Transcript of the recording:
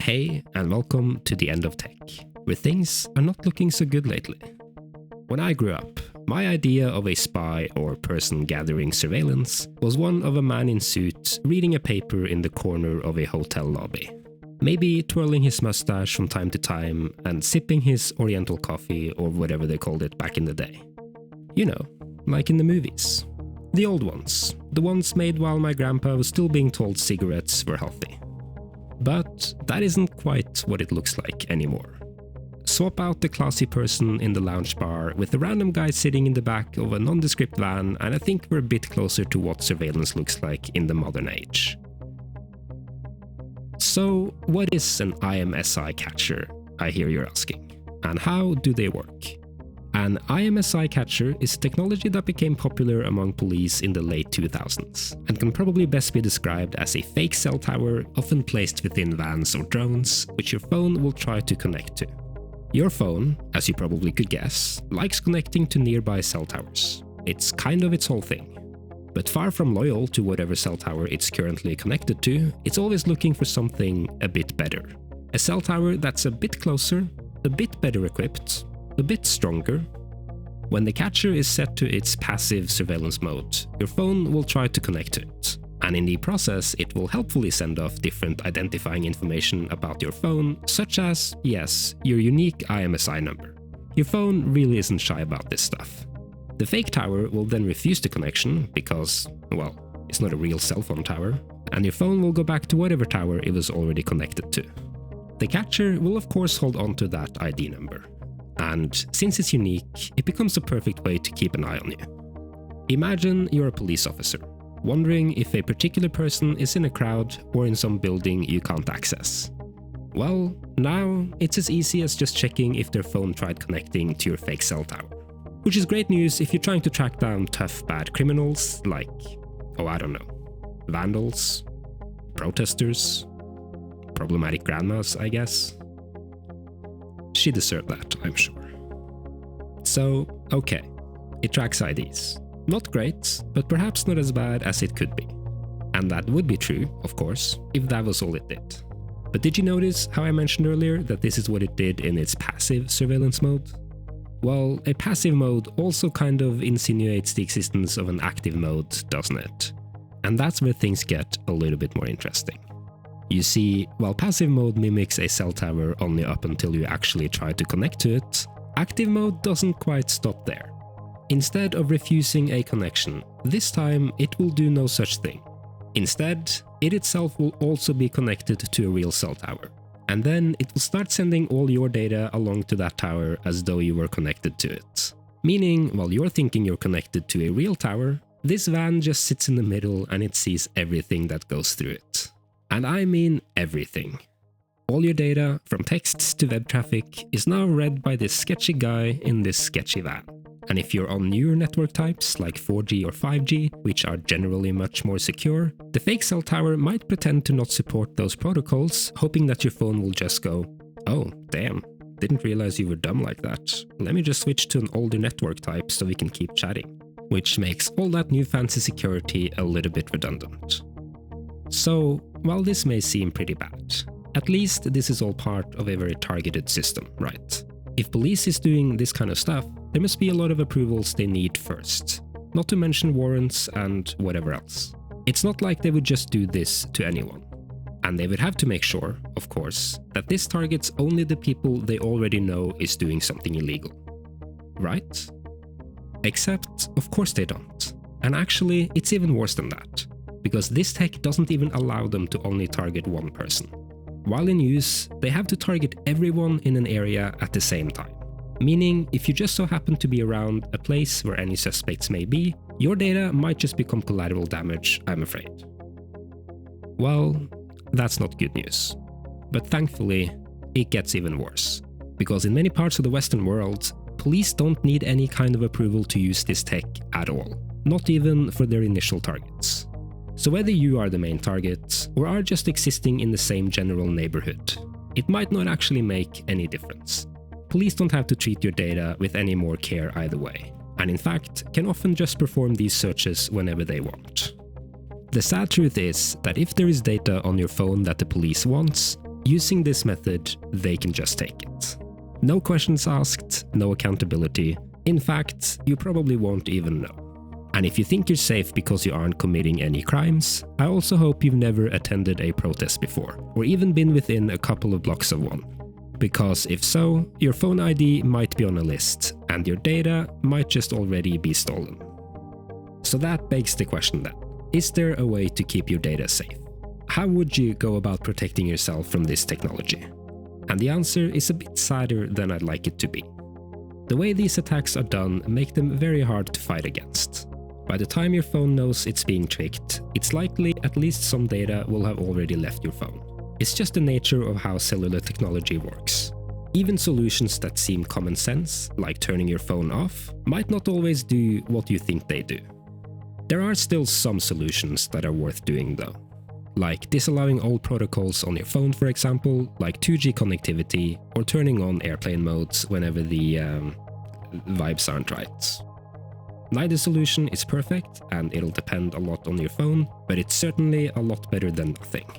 Hey, and welcome to the end of tech, where things are not looking so good lately. When I grew up, my idea of a spy or person gathering surveillance was one of a man in suit reading a paper in the corner of a hotel lobby. Maybe twirling his mustache from time to time and sipping his oriental coffee or whatever they called it back in the day. You know, like in the movies. The old ones. The ones made while my grandpa was still being told cigarettes were healthy. But that isn't quite what it looks like anymore. Swap out the classy person in the lounge bar with the random guy sitting in the back of a nondescript van, and I think we're a bit closer to what surveillance looks like in the modern age. So, what is an IMSI catcher, I hear you're asking, and how do they work? An IMSI catcher is technology that became popular among police in the late 2000s, and can probably best be described as a fake cell tower often placed within vans or drones, which your phone will try to connect to. Your phone, as you probably could guess, likes connecting to nearby cell towers. It's kind of its whole thing. But far from loyal to whatever cell tower it's currently connected to, it's always looking for something a bit better. A cell tower that's a bit closer, a bit better equipped, a bit stronger. When the catcher is set to its passive surveillance mode, your phone will try to connect to it. And in the process, it will helpfully send off different identifying information about your phone, such as, yes, your unique IMSI number. Your phone really isn't shy about this stuff. The fake tower will then refuse the connection because, well, it's not a real cell phone tower, and your phone will go back to whatever tower it was already connected to. The catcher will of course hold on to that ID number. And since it's unique, it becomes a perfect way to keep an eye on you. Imagine you're a police officer, wondering if a particular person is in a crowd or in some building you can't access. Well, now it's as easy as just checking if their phone tried connecting to your fake cell tower. Which is great news if you're trying to track down tough bad criminals like, vandals, protesters, problematic grandmas, I guess. She deserved that, I'm sure. So, okay, it tracks IDs. Not great, but perhaps not as bad as it could be. And that would be true, of course, if that was all it did. But did you notice how I mentioned earlier that this is what it did in its passive surveillance mode? Well, a passive mode also kind of insinuates the existence of an active mode, doesn't it? And that's where things get a little bit more interesting. You see, while passive mode mimics a cell tower only up until you actually try to connect to it, active mode doesn't quite stop there. Instead of refusing a connection, this time it will do no such thing. Instead, it itself will also be connected to a real cell tower. And then it will start sending all your data along to that tower as though you were connected to it. Meaning, while you're thinking you're connected to a real tower, this van just sits in the middle and it sees everything that goes through it. And I mean everything. All your data, from texts to web traffic, is now read by this sketchy guy in this sketchy van. And if you're on newer network types like 4G or 5G, which are generally much more secure, the fake cell tower might pretend to not support those protocols, hoping that your phone will just go, "Oh, damn, didn't realize you were dumb like that. Let me just switch to an older network type so we can keep chatting." Which makes all that new fancy security a little bit redundant. So, while this may seem pretty bad, at least this is all part of a very targeted system, right? If police is doing this kind of stuff, there must be a lot of approvals they need first, not to mention warrants and whatever else. It's not like they would just do this to anyone. And they would have to make sure, of course, that this targets only the people they already know is doing something illegal. Right? Except, of course they don't. And actually, it's even worse than that, because this tech doesn't even allow them to only target one person. While in use, they have to target everyone in an area at the same time. Meaning, if you just so happen to be around a place where any suspects may be, your data might just become collateral damage, I'm afraid. Well, that's not good news. But thankfully, it gets even worse. Because in many parts of the Western world, police don't need any kind of approval to use this tech at all. Not even for their initial targets. So whether you are the main target, or are just existing in the same general neighborhood, it might not actually make any difference. Police don't have to treat your data with any more care either way, and in fact can often just perform these searches whenever they want. The sad truth is that if there is data on your phone that the police wants, using this method, they can just take it. No questions asked, no accountability. In fact, you probably won't even know. And if you think you're safe because you aren't committing any crimes, I also hope you've never attended a protest before, or even been within a couple of blocks of one. Because if so, your phone ID might be on a list, and your data might just already be stolen. So that begs the question then, is there a way to keep your data safe? How would you go about protecting yourself from this technology? And the answer is a bit sadder than I'd like it to be. The way these attacks are done make them very hard to fight against. By the time your phone knows it's being tricked, it's likely at least some data will have already left your phone. It's just the nature of how cellular technology works. Even solutions that seem common sense, like turning your phone off, might not always do what you think they do. There are still some solutions that are worth doing though. Like disallowing old protocols on your phone, for example, like 2G connectivity, or turning on airplane modes whenever the vibes aren't right. Neither solution is perfect, and it'll depend a lot on your phone, but it's certainly a lot better than nothing.